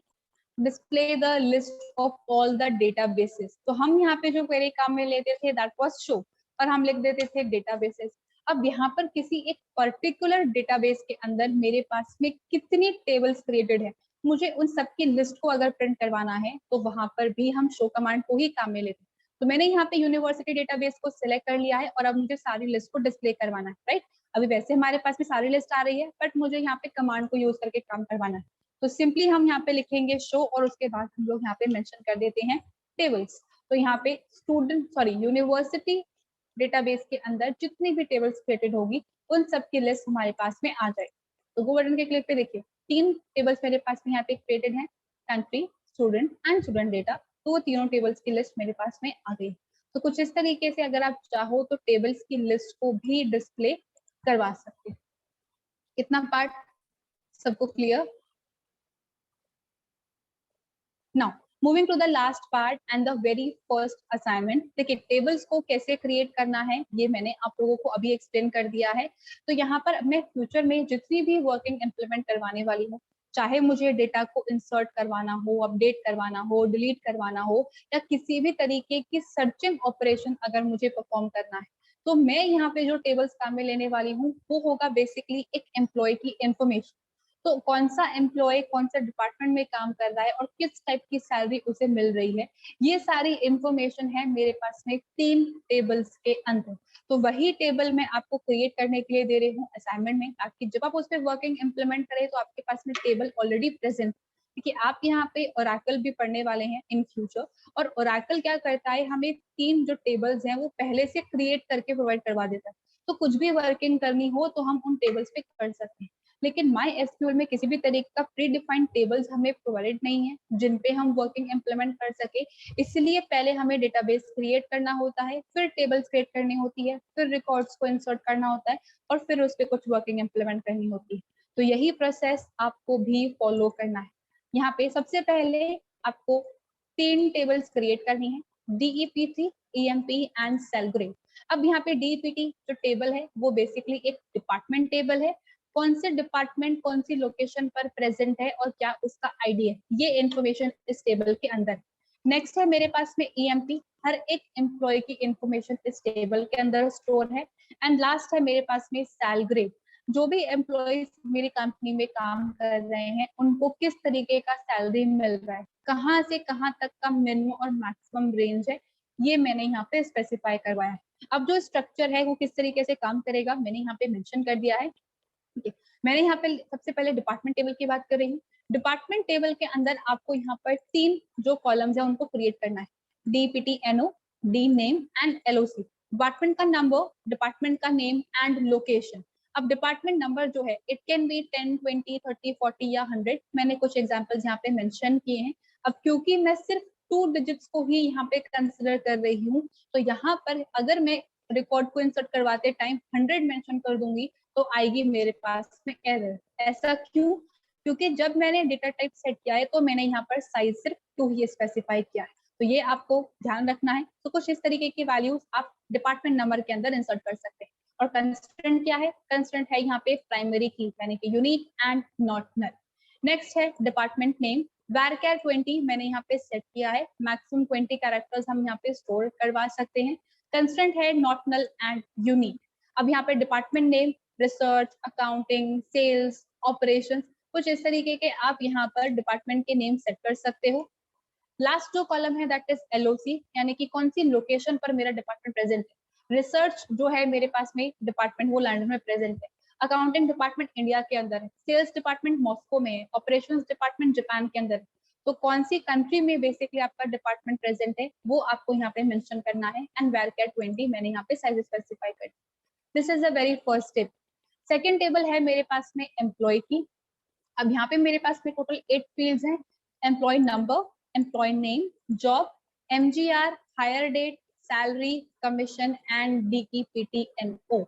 display the list of all the databases। तो हम यहाँ पे जो क्वेरी काम में लेते थे that was show और हम लिख देते थे databases। अब यहाँ पर किसी एक पर्टिकुलर डेटाबेस के अंदर मेरे पास में कितनी टेबल्स क्रिएटेड है, मुझे उन सबकी लिस्ट को अगर प्रिंट करवाना है तो वहां पर भी हम शो कमांड को ही काम में लेते हैं। तो मैंने यहाँ पे यूनिवर्सिटी डेटाबेस को सिलेक्ट कर लिया है और अब मुझे सारी लिस्ट को डिस्प्ले करवाना है, राइट। अभी वैसे हमारे पास में सारी लिस्ट आ रही है बट मुझे यहाँ पे कमांड को यूज करके काम करवाना है, तो सिंपली हम यहाँ पे लिखेंगे शो और उसके बाद हम लोग यहाँ पे मेंशन कर देते हैं टेबल्स। तो यहाँ पे यूनिवर्सिटी डेटाबेस के अंदर जितनी भी टेबल्स क्रिएटेड होगी उन सब की लिस्ट हमारे पास में आ जाएगी। तो गो बटन के क्लिक पे देखिए 3 टेबल्स मेरे पास में यहाँ पे क्रिएटेड है, country, student and student data. तो वो तीनों टेबल्स की लिस्ट मेरे पास में आ गई। तो कुछ इस तरीके से अगर आप चाहो तो टेबल्स की लिस्ट को भी डिस्प्ले करवा सकते हैं। इतना पार्ट सबको clear? Now moving to the last part and the very first assignment. देखिए टेबल्स को कैसे क्रिएट करना है ये मैंने आप लोगों को अभी एक्सप्लेन कर दिया है। तो यहाँ पर मैं फ्यूचर में जितनी भी वर्किंग इंप्लीमेंट करवाने वाली हूँ, चाहे मुझे डेटा को इंसर्ट करवाना हो, अपडेट करवाना हो, डिलीट करवाना हो या किसी भी तरीके की सर्चिंग ऑपरेशन अगर मुझे परफॉर्म करना है, तो मैं यहाँ पे जो टेबल्स काम में लेने वाली हूँ वो होगा बेसिकली एक एम्प्लॉय की इंफॉर्मेशन। तो कौन सा एम्प्लॉय कौन सा डिपार्टमेंट में काम कर रहा है और किस टाइप की सैलरी उसे मिल रही है, ये सारी इंफॉर्मेशन है मेरे पास में 3 टेबल्स के अंदर। तो वही टेबल मैं आपको क्रिएट करने के लिए दे रही हूँ असाइनमेंट में, ताकि जब आप उस पर वर्किंग इंप्लीमेंट करें तो आपके पास में टेबल ऑलरेडी प्रेजेंट। देखिए आप यहाँ पे ओरेकल भी पढ़ने वाले हैं इन फ्यूचर, और ओरेकल क्या करता है, हमें 3 जो टेबल्स हैं वो पहले से क्रिएट करके प्रोवाइड करवा देता है। तो कुछ भी वर्किंग करनी हो तो हम उन टेबल्स पे कर सकते हैं। लेकिन माई एसक्यूएल में किसी भी तरीके का प्री डिफाइंड टेबल्स हमें प्रोवाइडेड नहीं है जिन पे हम वर्किंग इंप्लीमेंट कर सके। इसलिए पहले हमें डेटाबेस क्रिएट करना होता है, फिर टेबल्स क्रिएट करनी होती है, फिर रिकॉर्ड्स को इंसर्ट करना होता है और फिर उस पर कुछ वर्किंग इंप्लीमेंट करनी होती है। तो यही प्रोसेस आपको भी फॉलो करना है। यहाँ पे सबसे पहले आपको 3 टेबल्स क्रिएट करनी है, DEP3, EMP and cell grade. अब यहाँ पे DEPT जो टेबल है वो बेसिकली एक डिपार्टमेंट टेबल है कौन से डिपार्टमेंट कौन सी लोकेशन पर प्रेजेंट है और क्या उसका आईडी है, ये इन्फॉर्मेशन इस टेबल के अंदर। नेक्स्ट है मेरे पास में ईएमपी, हर एक एम्प्लॉय की इंफॉर्मेशन इस टेबल के अंदर स्टोर है। एंड लास्ट है मेरे पास में सैल ग्रेड, जो भी एम्प्लॉयज मेरी कंपनी में काम कर रहे हैं उनको किस तरीके का सैलरी मिल रहा है, कहाँ से कहाँ तक का मिनिमम और मैक्सिमम रेंज है, ये मैंने यहाँ पे स्पेसिफाई करवाया है। अब जो स्ट्रक्चर है वो किस तरीके से काम करेगा मैंने यहाँ पे मेंशन कर दिया है। ठीक है, मैंने यहाँ पे सबसे पहले डिपार्टमेंट टेबल की बात कर रही हूँ। डिपार्टमेंट टेबल के अंदर आपको यहाँ पर 3 जो कॉलम्स है उनको क्रिएट करना है, DPTNO, D name and LOC। Department का नंबर, डिपार्टमेंट का नेम एंड लोकेशन। अब डिपार्टमेंट नंबर जो है इट कैन बी 10, 20, 30, 40 या 100। मैंने कुछ एग्जांपल्स यहाँ पे मेंशन किए हैं। अब क्योंकि मैं सिर्फ 2 डिजिट्स को ही यहाँ पे कंसिडर कर रही हूँ, तो यहाँ पर अगर मैं रिकॉर्ड को इंसर्ट करवाते टाइम 100 मेंशन कर दूंगी तो आएगी मेरे पास में एरर। ऐसा क्यों? क्योंकि जब मैंने डेटा टाइप सेट किया है तो मैंने यहाँ पर साइज सिर्फ 2 ही स्पेसिफाई किया है, तो ये आपको ध्यान रखना है। तो कुछ इस तरीके की वैल्यूज आप डिपार्टमेंट नंबर के अंदर इंसर्ट कर सकते हैं। और कंस्ट्रेंट क्या है? कंस्ट्रेंट है यहाँ पे प्राइमरी की, यानी कि unique and not null. Next है डिपार्टमेंट नेम, varchar 20 मैंने यहाँ पे सेट किया है, मैक्सिमम 20 कैरेक्टर्स हम यहाँ पे स्टोर करवा सकते हैं। कंस्ट्रेंट है नॉट नल एंड यूनिक। अब यहाँ पे department name, research, accounting, sales, operations, कुछ इस तरीके के आप यहाँ पर डिपार्टमेंट के नेम सेट कर सकते हो। लास्ट जो कॉलम है दैट इज LOC, यानी कि कौन सी लोकेशन पर मेरा डिपार्टमेंट प्रेजेंट है। रिसर्च जो है मेरे पास में डिपार्टमेंट वो लंदन में प्रेजेंट है, अकाउंटिंग डिपार्टमेंट इंडिया के अंदर है, सेल्स डिपार्टमेंट मॉस्को में है, ऑपरेशंस डिपार्टमेंट जापान के अंदर है। तो कौन सी कंट्री में बेसिकली आपका डिपार्टमेंट प्रेजेंट है वो आपको यहाँ पे मेंशन करना है। एंड varchar 20 मैंने यहाँ पे साइज स्पेसिफाई कर दिया। This is the very first step. Second table है मेरे पास में एम्प्लॉय की। अब यहाँ पे मेरे पास में टोटल 8 फील्ड्स हैं, employee number, employee name, job, MGR, hire date, salary, commission and DPTNO।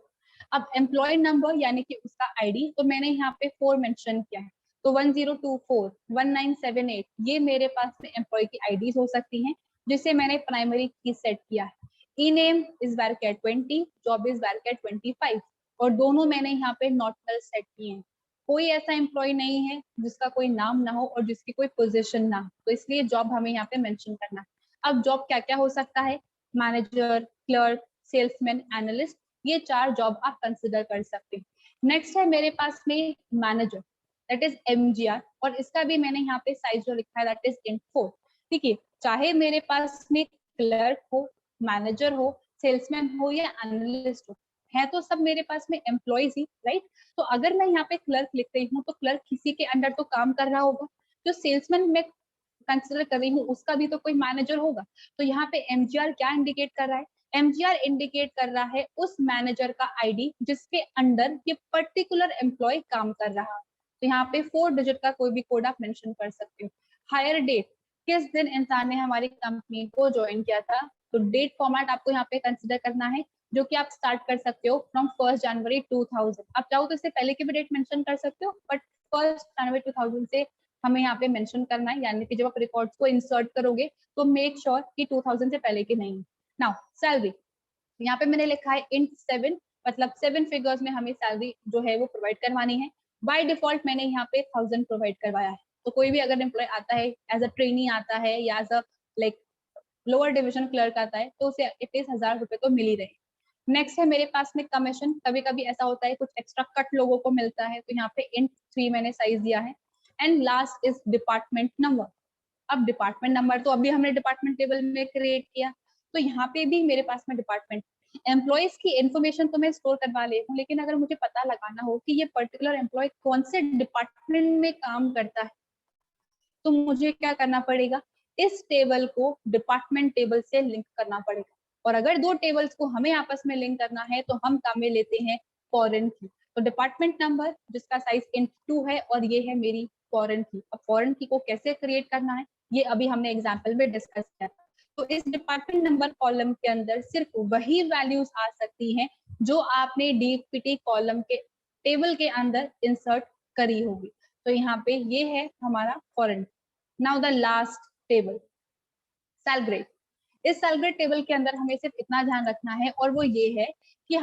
अब एम्प्लॉय नंबर यानी कि उसका आईडी, तो मैंने यहाँ पे 4 मेंशन किया है, तो 1024 1978 ये मेरे पास में एम्प्लॉय की आईडीज हो सकती हैं, जिसे मैंने प्राइमरी की सेट किया है। E name is varchar 20, job is varchar 25, और दोनों मैंने यहाँ पे नॉट नल सेट किए हैं। कोई ऐसा एम्प्लॉय नहीं है जिसका कोई नाम ना हो और जिसकी कोई पोजीशन ना हो, तो इसलिए जॉब हमें यहाँ पे मेंशन करना है। अब जॉब क्या क्या हो सकता है? मैनेजर, क्लर्क, सेल्समैन, एनालिस्ट, ये 4 जॉब आप कंसिडर कर सकते हैं। नेक्स्ट है मेरे पास में मैनेजर, दैट इज MGR, और इसका भी मैंने यहाँ पे साइज जो लिखा है दैट इज int 4। ठीक है, चाहे मेरे पास में क्लर्क हो, मैनेजर हो, सेल्समैन हो या एनालिस्ट हो, है तो सब मेरे पास में एम्प्लॉयज ही, राइट। तो अगर मैं यहाँ पे क्लर्क लिख रही हूँ तो क्लर्क किसी के अंडर तो काम कर रहा होगा। जो सेल्समैन मैं कंसिडर कर रही हूँ उसका भी तो कोई मैनेजर होगा। तो यहाँ पे MGR क्या इंडिकेट कर रहा है? MGR इंडिकेट कर रहा है उस मैनेजर का आईडी जिसके अंडर ये पर्टिकुलर एम्प्लॉय काम कर रहा है। तो यहाँ पे 4 डिजिट का कोई भी कोड आप मेंशन कर सकते हो। हायर डेट, किस दिन इंसान ने हमारी कंपनी को ज्वाइन किया था, तो डेट फॉर्मेट आपको यहाँ पे कंसिडर करना है, जो कि आप स्टार्ट कर सकते हो फ्रॉम 1 जनवरी 2000। आप चाहो तो इससे पहले की भी डेट मेंशन कर सकते हो, बट 1 जनवरी 2000 से हमें यहाँ पे मेंशन करना है, यानी कि जब आप रिकॉर्ड्स को इंसर्ट करोगे तो मेक श्योर कि 2000 से पहले की नहीं। नाउ सैलरी, यहाँ पे मैंने लिखा है int 7, मतलब 7 फिगर्स में हमें सैलरी जो है वो प्रोवाइड करवानी है। बाय डिफॉल्ट मैंने यहाँ पे 1000 प्रोवाइड करवाया है। तो कोई भी अगर एम्प्लॉय आता है एज अ ट्रेनी आता है या as a like lower division clerk आता है तो उसे एटलीस्ट 1000 रुपए तो मिल ही रहे। नेक्स्ट है मेरे पास में कमीशन, कभी कभी ऐसा होता है कुछ एक्स्ट्रा कट लोगों को मिलता है, तो यहाँ पे int 3 मैंने साइज दिया है। And last is department number. अब डिपार्टमेंट नंबर तो अभी हमने डिपार्टमेंट टेबल में क्रिएट किया, तो यहाँ पे भी मेरे पास में डिपार्टमेंट एम्प्लॉयज की इन्फॉर्मेशन तो मैं स्टोर करवा ले हूँ, लेकिन अगर मुझे पता लगाना हो कि ये पर्टिकुलर एम्प्लॉय कौन से डिपार्टमेंट में काम करता है तो मुझे क्या करना पड़ेगा? इस टेबल को डिपार्टमेंट टेबल से लिंक करना पड़ेगा। और अगर 2 टेबल्स को हमें आपस में लिंक करना है तो हम काम में लेते हैं फॉरेन की। तो डिपार्टमेंट नंबर जिसका साइज int 2 है और ये है मेरी फॉरेन की। अब फॉरेन की को कैसे क्रिएट करना है ये अभी हमने एग्जाम्पल में डिस्कस किया। तो इस डिपार्टमेंट नंबर कॉलम के अंदर सिर्फ वही वैल्यूज आ सकती हैं जो आपने DPT कॉलम के टेबल के अंदर इंसर्ट करी होगी। तो यहाँ पे ये है हमारा foreign. Now the last table, sale grade. इस सेल ग्रेड टेबल के अंदर हमें सिर्फ इतना ध्यान रखना है और वो ये है कि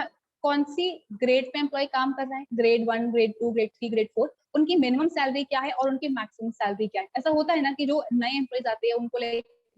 कौन सी ग्रेड पे एम्प्लॉय काम कर रहा है, ग्रेड 1, ग्रेड 2, ग्रेड 3, ग्रेड 4, उनकी मिनिमम सैलरी क्या है और उनकी मैक्सिमम सैलरी क्या है। ऐसा होता है ना कि जो नए एम्प्लॉयज आते हैं उनको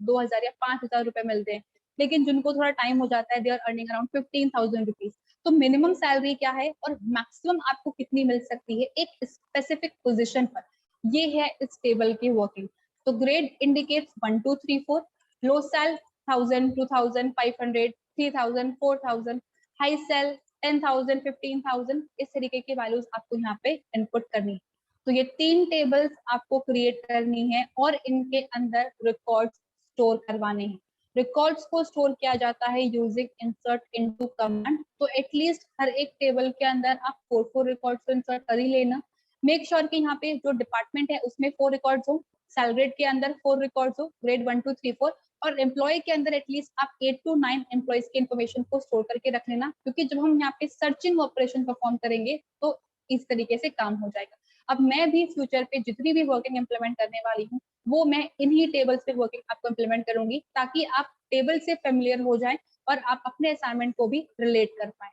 2,000 या 5,000 रुपए मिलते हैं, लेकिन जिनको थोड़ा टाइम हो जाता है they are earning around 15,000 rupees. तो मिनिमम सैलरी क्या है और मैक्सिमम आपको कितनी मिल सकती है एक स्पेसिफिक पोजिशन पर, ये है इस टेबल की वर्किंग। तो ग्रेड इंडिकेट्स 1 2 3 4, लो सेल 1000, 2000, 500, 3000, 4000, हाई सेल 10,000, 15,000, इस तरीके की वैल्यूज आपको यहाँ पे इनपुट करनी है। तो ये 3 टेबल्स आपको क्रिएट करनी है और इनके अंदर रिकॉर्ड्स स्टोर करवाने हैं। रिकॉर्ड्स को स्टोर किया जाता है यूजिंग इंसर्ट इनटू कमांड। तो एटलीस्ट हर एक टेबल के अंदर आप 4 रिकॉर्ड्स को इंसर्ट कर ही लेना। मेक श्योर कि यहाँ पे जो डिपार्टमेंट है उसमें 4 रिकॉर्ड्स हो, सेल ग्रेड के अंदर 4 रिकॉर्ड्स हो, ग्रेड 1 2 3 4, और एम्प्लॉय के अंदर एटलीस्ट आप 8 to 9 एम्प्लॉयज की इन्फॉर्मेशन को स्टोर करके रख लेना, क्योंकि जब हम यहाँ पे सर्चिंग ऑपरेशन परफॉर्म करेंगे तो इस तरीके से काम हो जाएगा। अब मैं भी फ्यूचर पे जितनी भी वर्किंग इम्प्लीमेंट करने वाली हूँ वो मैं इन्हीं टेबल्स पे वर्किंग आपको इम्प्लीमेंट करूंगी, ताकि आप टेबल से फेमिलियर हो जाएं और आप अपने असाइनमेंट को भी रिलेट कर पाए।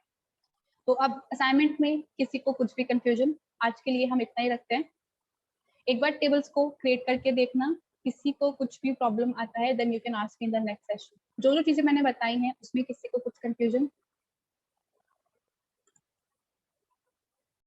तो अब असाइनमेंट में किसी को कुछ भी कंफ्यूजन, आज के लिए हम इतना ही रखते हैं। एक बार टेबल्स को क्रिएट करके देखना, किसी को कुछ भी प्रॉब्लम आता है then you can ask in the next session. जो जो चीजें मैंने बताई हैं उसमें किसी को कुछ कंफ्यूजन?